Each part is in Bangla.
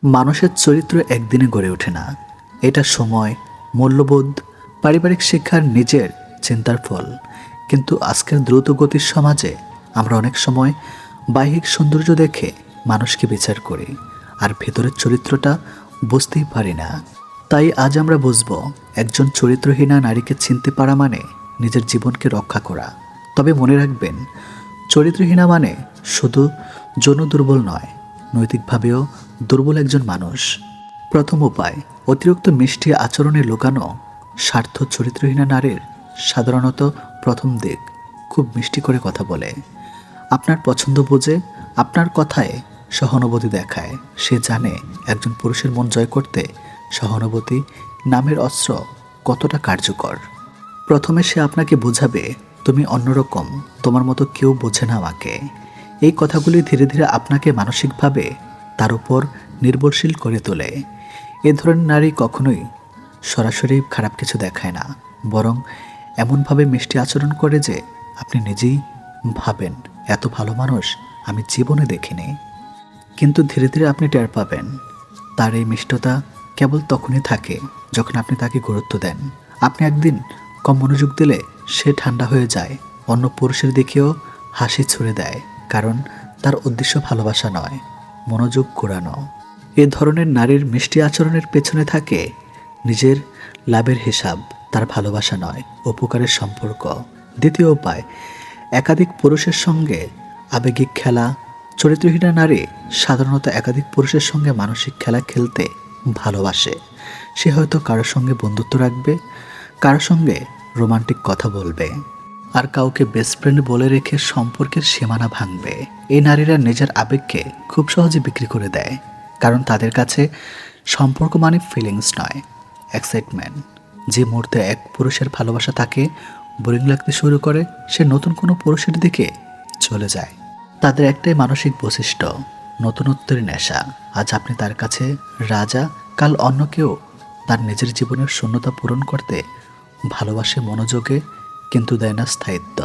মানুষের চরিত্র একদিনে গড়ে ওঠে না। এটা সময়, মূল্যবোধ, পারিবারিক শিক্ষার নিজের চিন্তার ফল। কিন্তু আজকের দ্রুত গতির সমাজে আমরা অনেক সময় বাহ্যিক সৌন্দর্য দেখে মানুষকে বিচার করি, আর ভেতরের চরিত্রটা বুঝতেই পারি না। তাই আজ আমরা বুঝব, একজন চরিত্রহীনা নারীকে চিনতে পারা মানে নিজের জীবনকে রক্ষা করা। তবে মনে রাখবেন, চরিত্রহীনা মানে শুধু যৌন দুর্বল নয়, নৈতিকভাবেও দুর্বল একজন মানুষ। প্রথম উপায়, অতিরিক্ত মিষ্টি আচরণে লুকানো স্বার্থ। চরিত্রহীনা নারীর সাধারণত প্রথম দিক খুব মিষ্টি করে কথা বলে, আপনার পছন্দ বোঝে, আপনার কথায় সহানুভূতি দেখায়। সে জানে একজন পুরুষের মন জয় করতে সহানুভূতি নামের অস্ত্র কতটা কার্যকর। প্রথমে সে আপনাকে বোঝাবে, তুমি অন্যরকম, তোমার মতো কেউ বোঝে না আমাকে। এই কথাগুলি ধীরে ধীরে আপনাকে মানসিকভাবে তার উপর নির্ভরশীল করে তোলে। এ ধরনের নারী কখনোই সরাসরি খারাপ কিছু দেখায় না, বরং এমনভাবে মিষ্টি আচরণ করে যে আপনি নিজেই ভাবেন, এত ভালো মানুষ আমি জীবনে দেখিনি। কিন্তু ধীরে ধীরে আপনি টের পাবেন, তার এই মিষ্টতা কেবল তখনই থাকে যখন আপনি তাকে গুরুত্ব দেন। আপনি একদিন কম মনোযোগ দিলে সে ঠান্ডা হয়ে যায়, অন্য পুরুষের দিকেও হাসি ছুড়ে দেয়, কারণ তার উদ্দেশ্য ভালোবাসা নয়, মনোযোগ ঘোরানো। এ ধরনের নারীর মিষ্টি আচরণের পেছনে থাকে নিজের লাভের হিসাব, তার ভালোবাসা নয়, উপকারের সম্পর্ক। দ্বিতীয় উপায়, একাধিক পুরুষের সঙ্গে আবেগিক খেলা। চরিত্রহীনা নারী সাধারণত একাধিক পুরুষের সঙ্গে মানসিক খেলা খেলতে ভালোবাসে। সে হয়তো কারোর সঙ্গে বন্ধুত্ব রাখবে, কারোর সঙ্গে রোমান্টিক কথা বলবে, আর কাউকে বেস্ট ফ্রেন্ড বলে রেখে সম্পর্কের সীমানা ভাঙবে। এই নারীরা নিজের আবেগকে খুব সহজে বিক্রি করে দেয়, কারণ তাদের কাছে সম্পর্ক মানে ফিলিংস নয়, এক্সাইটমেন্ট। যে মুহূর্তে এক পুরুষের ভালোবাসা তাকে বোরিং লাগতে শুরু করে, সে নতুন কোনো পুরুষের দিকে চলে যায়। তাদের একটাই মানসিক বৈশিষ্ট্য, নতুনত্বের নেশা। আজ আপনি তার কাছে রাজা, কাল অন্য কেউ তার নিজের জীবনের শূন্যতা পূরণ করতে ভালোবাসে মনোযোগে, কিন্তু দেয় না স্থায়িত্ব।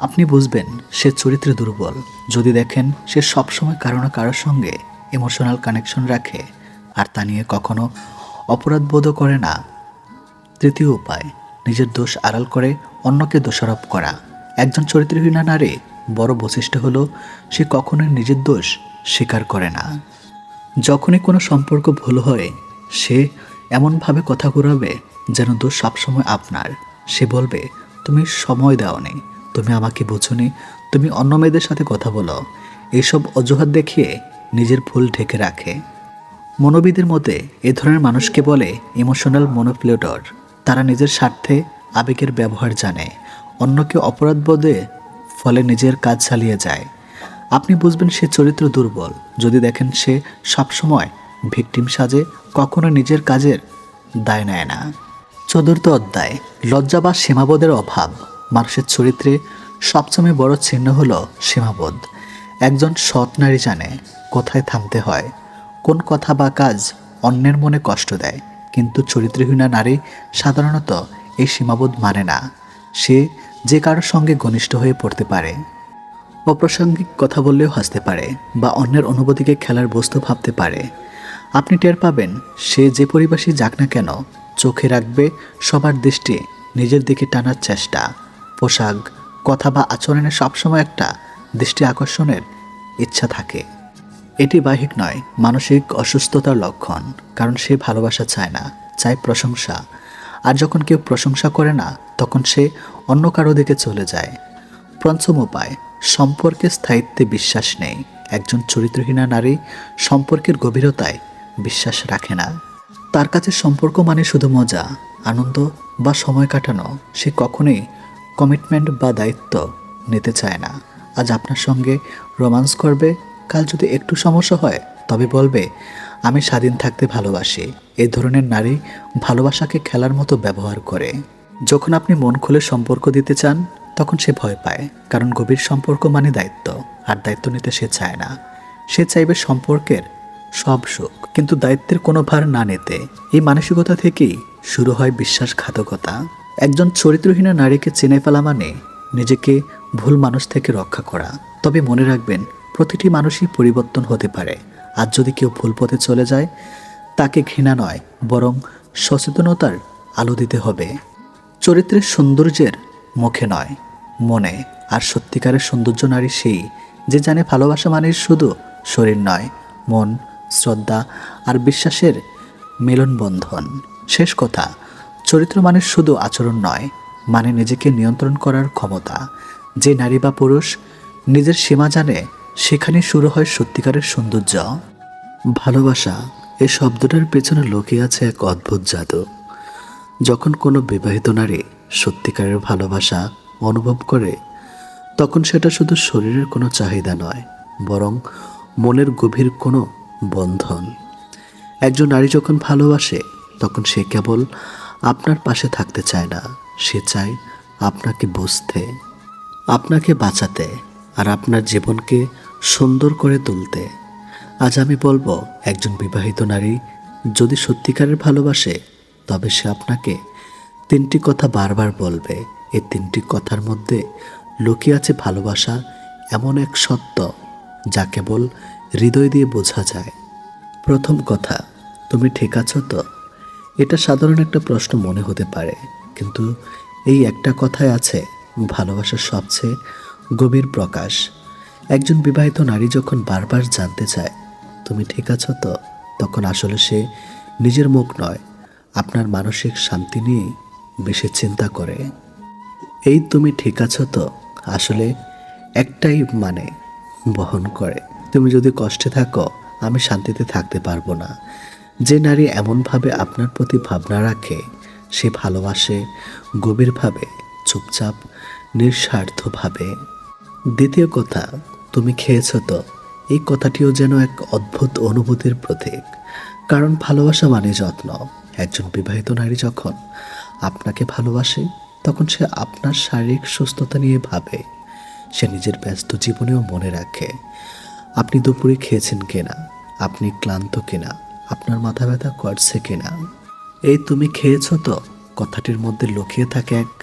আপনি বুঝবেন সে চরিত্রে দুর্বল যদি দেখেন সে সবসময় কারো না কারোর সঙ্গে ইমোশনাল কানেকশন রাখে, আর তা নিয়ে কখনো অপরাধবোধও করে না। তৃতীয় উপায়, নিজের দোষ আড়াল করে অন্যকে দোষারোপ করা। একজন চরিত্রহীনা নারী বড় বৈশিষ্ট্য হলো সে কখনোই নিজের দোষ স্বীকার করে না। যখনই কোনো সম্পর্ক ভুল হয়, সে এমনভাবে কথা ঘুরাবে যেন দোষ সবসময় আপনার। সে বলবে, তুমি সময় দাওনি, তুমি আমাকে বোঝোনি, তুমি অন্য মেয়েদের সাথে কথা বলো। এইসব অজুহাত দেখিয়ে নিজের ভুল ঢেকে রাখে। মনোবিদের মতে এ ধরনের মানুষকে বলে ইমোশনাল মনোপ্লেটর। তারা নিজের স্বার্থে আবেগের ব্যবহার জানে, অন্যকে অপরাধবোধে ফলে নিজের কাজ চালিয়ে যায়। আপনি বুঝবেন সে চরিত্র দুর্বল যদি দেখেন সে সবসময় ভিকটিম সাজে, কখনো নিজের কাজের দায় নেয় না। চতুর্থ অধ্যায়, লজ্জা বা সীমাবোধের অভাব। মানুষের চরিত্রে সবচেয়ে বড় চিহ্ন হলো সীমাবোধ। একজন সৎ নারী জানে কোথায় থামতে হয়, কোন কথা বা কাজ অন্যের মনে কষ্ট দেয়। কিন্তু চরিত্রহীনা নারী সাধারণত এই সীমাবোধ মানে না। সে যে কারোর সঙ্গে ঘনিষ্ঠ হয়ে পড়তে পারে, অপ্রাসঙ্গিক কথা বললেও হাসতে পারে, বা অন্যের অনুভূতিকে খেলার বস্তু ভাবতে পারে। আপনি টের পাবেন সে যে পরিবেশে যাক না কেন, চোখে রাখবে সবার দৃষ্টি নিজের দিকে টানার চেষ্টা। পোশাক, কথা বা আচরণে সবসময় একটা দৃষ্টি আকর্ষণের ইচ্ছা থাকে। এটি বাহ্যিক নয়, মানসিক অসুস্থতার লক্ষণ, কারণ সে ভালোবাসা চায় না, চায় প্রশংসা। আর যখন কেউ প্রশংসা করে না, তখন সে অন্য কারো দিকে চলে যায়। পঞ্চম উপায়, সম্পর্কের স্থায়িত্বে বিশ্বাস নেই। একজন চরিত্রহীনা নারী সম্পর্কের গভীরতায় বিশ্বাস রাখে না। তার কাছে সম্পর্ক মানে শুধু মজা, আনন্দ বা সময় কাটানো। সে কখনোই কমিটমেন্ট বা দায়িত্ব নিতে চায় না। আজ আপনার সঙ্গে রোম্যান্স করবে, কাল যদি একটু সমস্যা হয় তবে বলবে, আমি স্বাধীন থাকতে ভালোবাসি। এই ধরনের নারী ভালোবাসাকে খেলার মতো ব্যবহার করে। যখন আপনি মন খুলে সম্পর্ক দিতে চান, তখন সে ভয় পায়, কারণ গভীর সম্পর্ক মানে দায়িত্ব, আর দায়িত্ব নিতে সে চায় না। সে চাইবে সম্পর্কের সব সুখ, কিন্তু দায়িত্বের কোনো ভার না নিতে। এই মানসিকতা থেকেই শুরু হয় বিশ্বাসঘাতকতা। একজন চরিত্রহীনা নারীকে চিনে ফেলা মানে নিজেকে ভুল মানুষ থেকে রক্ষা করা। তবে মনে রাখবেন, প্রতিটি মানুষই পরিবর্তন হতে পারে। আর যদি কেউ ভুল পথে চলে যায়, তাকে ঘৃণা নয়, বরং সচেতনতার আলো দিতে হবে। চরিত্রের সৌন্দর্যের মুখে নয়, মনে। আর সত্যিকারের সৌন্দর্য নারী সেই যে জানে ভালোবাসা মানে শুধু শরীর নয়, মন, শ্রদ্ধা আর বিশ্বাসের মেলনবন্ধন। শেষ কথা, চরিত্র মানে শুধু আচরণ নয়, মানে নিজেকে নিয়ন্ত্রণ করার ক্ষমতা। যে নারী বা পুরুষ নিজের সীমা জানে, সেখানে শুরু হয় সত্যিকারের সৌন্দর্য। ভালোবাসা এই শব্দটার পেছনে লুকিয়ে আছে এক অদ্ভুত জাদু। যখন কোনো বিবাহিত নারী সত্যিকারের ভালোবাসা অনুভব করে, তখন সেটা শুধু শরীরের কোনো চাহিদা নয়, বরং মনের গভীর কোনো বন্ধন। একজন নারী যখন ভালোবাসে, তখন সে কেবল আপনার পাশে থাকতে চায় না, সে চায় আপনাকে বুঝতে, আপনাকে বাঁচাতে আর আপনার জীবনকে সুন্দর করে তুলতে। আজ আমি বলবো, একজন বিবাহিত নারী যদি সত্যিকারের ভালোবাসে, তবে সে আপনাকে তিনটি কথা বারবার বলবে। এই তিনটি কথার মধ্যে লুকিয়ে আছে ভালোবাসা, এমন এক সত্য যা কেবল হৃদয় দিয়ে বোঝা যায়। প্রথম কথা, তুমি ঠিক আছো তো? এটা সাধারণ একটা প্রশ্ন মনে হতে পারে, কিন্তু এই একটা কথাই আছে ভালোবাসার সবচেয়ে গভীর প্রকাশ। একজন বিবাহিত নারী যখন বারবার জানতে চায় তুমি ঠিক আছো তো, তখন আসলে সে নিজের মুখ নয়, আপনার মানসিক শান্তি নিয়ে বেশি চিন্তা করে। এই তুমি ঠিক আছো তো আসলে একটাই মানে বহন করে, তুমি যদি কষ্টে থাকো, আমি শান্তিতে থাকতে পারবো না। যে নারী এমনভাবে আপনার প্রতি ভাবনা রাখে, সে ভালোবাসে গভীরভাবে, চুপচাপ, নিঃস্বার্থভাবে। দ্বিতীয় কথা, তুমি খেয়েছ তো, এই কথাটিও যেন এক অদ্ভুত অনুভূতির প্রতীক। কারণ ভালোবাসা মানে যত্ন। একজন বিবাহিত নারী যখন আপনাকে ভালোবাসে, তখন সে আপনার শারীরিক সুস্থতা নিয়ে ভাবে। সে নিজের ব্যস্ত জীবনেও মনে রাখে আপনি দুপুরে খেয়েছেন কিনা, আপনি ক্লান্ত কিনা, আপনার মাথা ব্যথা করছে কিনা। এই তুমি খেয়েছ তো কথাটির মধ্যে লুকিয়ে থাকে এক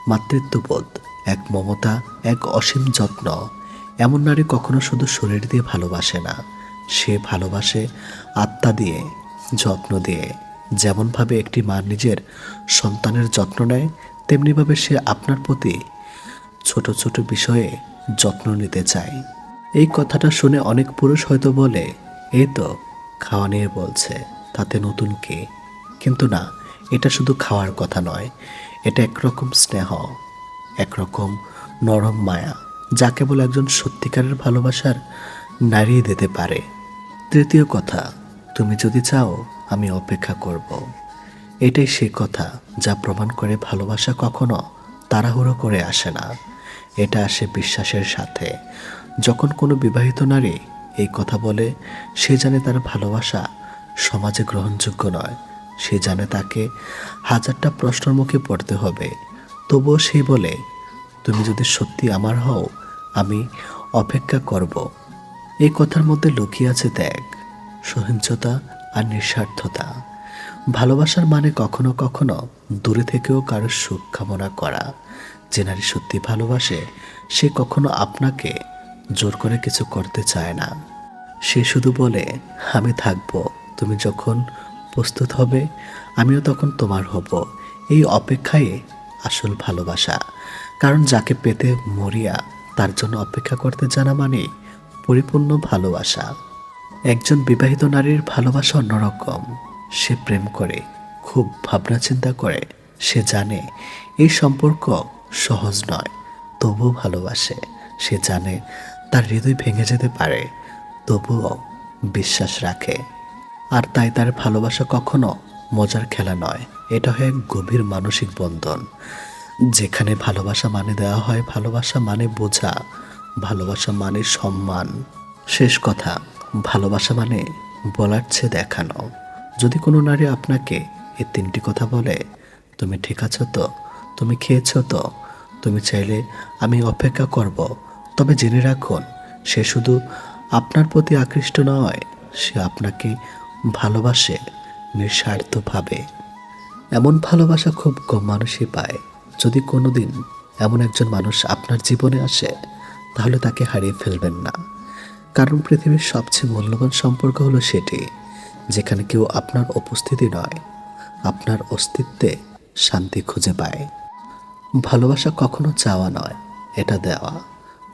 মাতৃত্ববোধ, এক মমতা, এক অসীম যত্ন। এমন নারী কখনো শুধু শরীর দিয়ে ভালোবাসে না, সে ভালোবাসে আত্মা দিয়ে, যত্ন দিয়ে। যেমনভাবে একটি মা নিজের সন্তানের যত্ন নেয়, তেমনিভাবে সে আপনার প্রতি ছোট ছোট বিষয়ে যত্ন নিতে চায়। এই কথাটা শুনে অনেক পুরুষ হয়তো বলে, এই তো খাওয়া নিয়ে বলছে, তাতে নতুন কে? কিন্তু না, এটা শুধু খাওয়ার কথা নয়, এটা একরকম স্নেহ, একরকম নরম মায়া, যা কেবল একজন সত্যিকারের ভালোবাসার নারী দিতে পারে। তৃতীয় কথা, তুমি যদি চাও আমি অপেক্ষা করব। এটাই সে কথা যা প্রমাণ করে ভালোবাসা কখনো তাড়াহুড়ো করে আসে না, এটা আসে বিশ্বাসের সাথে। যখন কোনো বিবাহিত নারী এই কথা বলে, সে জানে তার ভালোবাসা সমাজে গ্রহণযোগ্য নয়, সে জানে তাকে হাজারটা প্রশ্নের মুখে পড়তে হবে। তবুও সে বলে, তুমি যদি সত্যি আমার হও, আমি অপেক্ষা করব। এই কথার মধ্যে লুকিয়ে আছে ত্যাগ, সহিংসতা আর নিঃস্বার্থতা। ভালোবাসার মানে কখনো কখনো দূরে থেকেও কারোর সুখ কামনা করা। যে নারী সত্যি ভালোবাসে, সে কখনো আপনাকে জোর করে কিছু করতে চায় না। সে শুধু বলে, আমি থাকবো, তুমি যখন প্রস্তুত হবে আমিও তখন তোমার হব। এই অপেক্ষায় আসল ভালোবাসা। কারণ যাকে পেতে মরিয়া, তার জন্য অপেক্ষা করতে জানা মানে পরিপূর্ণ ভালোবাসা। একজন বিবাহিত নারীর ভালোবাসা অন্যরকম। সে প্রেম করে, খুব ভাবনা চিন্তা করে, সে জানে এই সম্পর্ক সহজ নয়, তবুও ভালোবাসে। সে জানে তার হৃদয় ভেঙে যেতে পারে, তবুও বিশ্বাস রাখে। আর তাই তার ভালোবাসা কখনো মজার খেলা নয়, এটা হয় এক গভীর মানসিক বন্ধন, যেখানে ভালোবাসা মানে দেওয়া হয়, ভালোবাসা মানে বোঝা, ভালোবাসা মানে সম্মান। শেষ কথা, ভালোবাসা মানে বলার চেয়ে দেখানো। যদি কোনো নারী আপনাকে এই তিনটি কথা বলে, তুমি ঠিক আছো তো, তুমি খেয়েছো তো, তুমি চাইলে আমি অপেক্ষা করব, তবে জেনে রাখুন, সে শুধু আপনার প্রতি আকৃষ্ট নয়, সে আপনাকে ভালোবাসে নিঃস্বার্থভাবে। এমন ভালোবাসা খুব কম মানুষই পায়। যদি কোনো দিন এমন একজন মানুষ আপনার জীবনে আসে, তাহলে তাকে হারিয়ে ফেলবেন না। কারণ পৃথিবীর সবচেয়ে মূল্যবান সম্পর্ক হলো সেটি যেখানে কেউ আপনার উপস্থিতি নয়, আপনার অস্তিত্বে শান্তি খুঁজে পায়। ভালোবাসা কখনো চাওয়া নয়, এটা দেওয়া।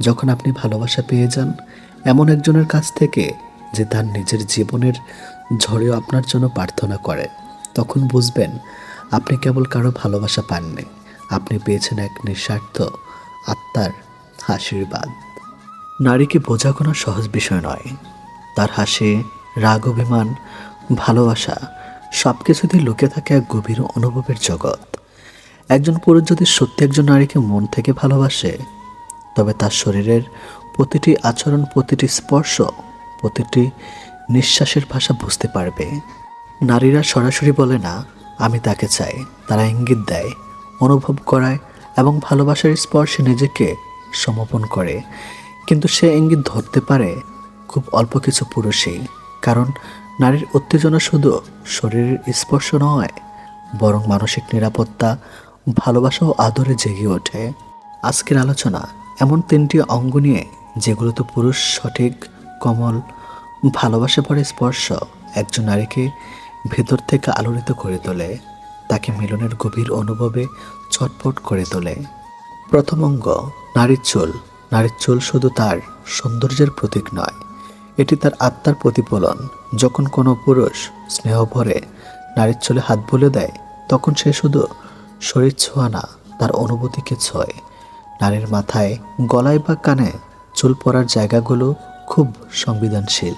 যখন আপনি ভালোবাসা পেয়ে যান এমন একজনের কাছ থেকে যে তার নিজের জীবনের ঝড়েও আপনার জন্য প্রার্থনা করে, তখন বুঝবেন আপনি কেবল কারো ভালোবাসা পাননি, আপনি পেয়েছেন এক নিঃস্বার্থ আত্মার আশীর্বাদ। নারীকে বোঝা কোনো সহজ বিষয় নয়। তার হাসি, রাগ, অভিমান, ভালোবাসা সব কিছুতেই লুকিয়ে থাকে এক গভীর অনুভবের জগৎ। একজন পুরুষ যদি সত্যি একজন নারীকে মন থেকে ভালোবাসে, তবে তার শরীরের প্রতিটি আচরণ, প্রতিটি স্পর্শ, প্রতিটি নিঃশ্বাসের ভাষা বুঝতে পারবে। নারীরা সরাসরি বলে না আমি তাকে চাই, তারা ইঙ্গিত দেয়, অনুভব করায় এবং ভালোবাসার স্পর্শে নিজেকে সমর্পণ করে। কিন্তু সে ইঙ্গিত ধরতে পারে খুব অল্প কিছু পুরুষই, কারণ নারীর উত্তেজনা শুধু শরীরের স্পর্শ নয়, বরং মানসিক নিরাপত্তা, ভালোবাসা ও আদরে জেগে ওঠে। আজকের আলোচনা এমন 3টি অঙ্গ নিয়ে যেগুলোতে পুরুষ সঠিক, কোমল, ভালোবাসা ভরা স্পর্শ একজন নারীকে ভেতর থেকে আলোড়িত করে তোলে, তাকে মিলনের গভীর অনুভবে চটপট করে তোলে। প্রথম অঙ্গ, নারীর চুল। নারীর চুল শুধু তার সৌন্দর্যের প্রতীক নয়, এটি তার আত্মার প্রতিফলন। যখন কোনো পুরুষ স্নেহ ভরে নারীর চুলে হাত বুলিয়ে দেয়, তখন সে শুধু শরীর ছোঁয়া না, তার অনুভূতিকে ছোঁয়। নারীর মাথায়, গলায় বা কানে চুল পড়ার জায়গাগুলো খুব সংবেদনশীল।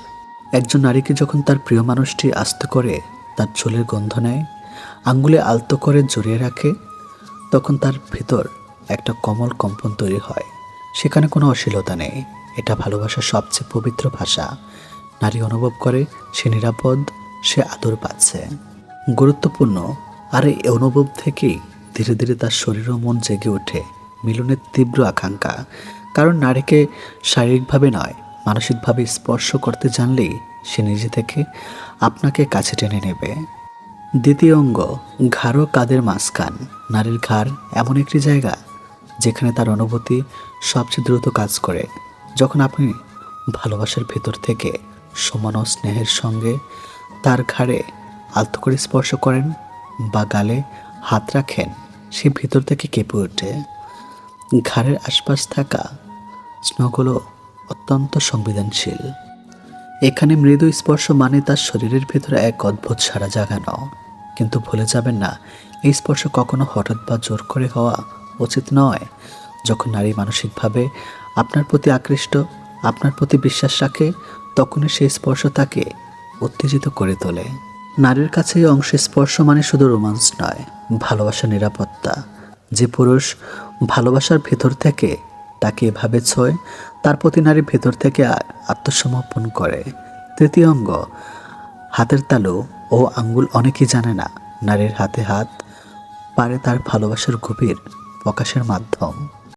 একজন নারীকে যখন তার প্রিয় মানুষটি আস্তে করে তার চুলের গন্ধ নেয়, আঙ্গুলে আলতো করে জড়িয়ে রাখে, তখন তার ভিতর একটা কোমল কম্পন তৈরি হয়। সেখানে কোনো অশ্লীলতা নেই, এটা ভালোবাসার সবচেয়ে পবিত্র ভাষা। নারী অনুভব করে সে নিরাপদ, সে আদর পাচ্ছে। গুরুত্বপূর্ণ, আর এই অনুভব থেকেই ধীরে ধীরে তার শরীর ও মন জেগে ওঠে মিলনের তীব্র আকাঙ্ক্ষা। কারণ নারীকে শারীরিকভাবে নয়, মানসিকভাবে স্পর্শ করতে জানলেই সে নিজে থেকে আপনাকে কাছে টেনে নেবে। দ্বিতীয় অঙ্গ, ঘাড় ও কাঁধের মাঝখান। নারীর ঘাড় এমন একটি জায়গা যেখানে তার অনুভূতি সবচেয়ে দ্রুত কাজ করে। যখন আপনি ভালোবাসার ভেতর থেকে সমান ও স্নেহের সঙ্গে তার ঘাড়ে আলতো করে স্পর্শ করেন বা গালে হাত রাখেন, সে ভিতর থেকে কেঁপে ওঠে। ঘাড়ের আশপাশ থাকা স্নায়ুগুলো অত্যন্ত সংবেদনশীল। এখানে মৃদু স্পর্শ মানে তার শরীরের ভেতরে এক অদ্ভুত সাড়া জাগানো। কিন্তু ভুলে যাবেন না, এই স্পর্শ কখনো হঠাৎ বা জোর করে হওয়া উচিত নয়। যখন নারী মানসিকভাবে আপনার প্রতি আকৃষ্ট, আপনার প্রতি বিশ্বাস রাখে, তখনই সেই স্পর্শ তাকে উত্তেজিত করে তোলে। নারীর কাছে এই অংশে স্পর্শ মানে শুধু রোমান্স নয়, ভালোবাসা, নিরাপত্তা। যে পুরুষ ভালোবাসার ভেতর থেকে তাকে এভাবে ছোঁয়, তার প্রতি নারী ভেতর থেকে আত্মসমর্পণ করে। তৃতীয় অঙ্গ, হাতের তালু ও আঙ্গুল। অনেকেই জানে না নারীর হাতে হাত পারে তার ভালোবাসার গভীর প্রকাশের মাধ্যম।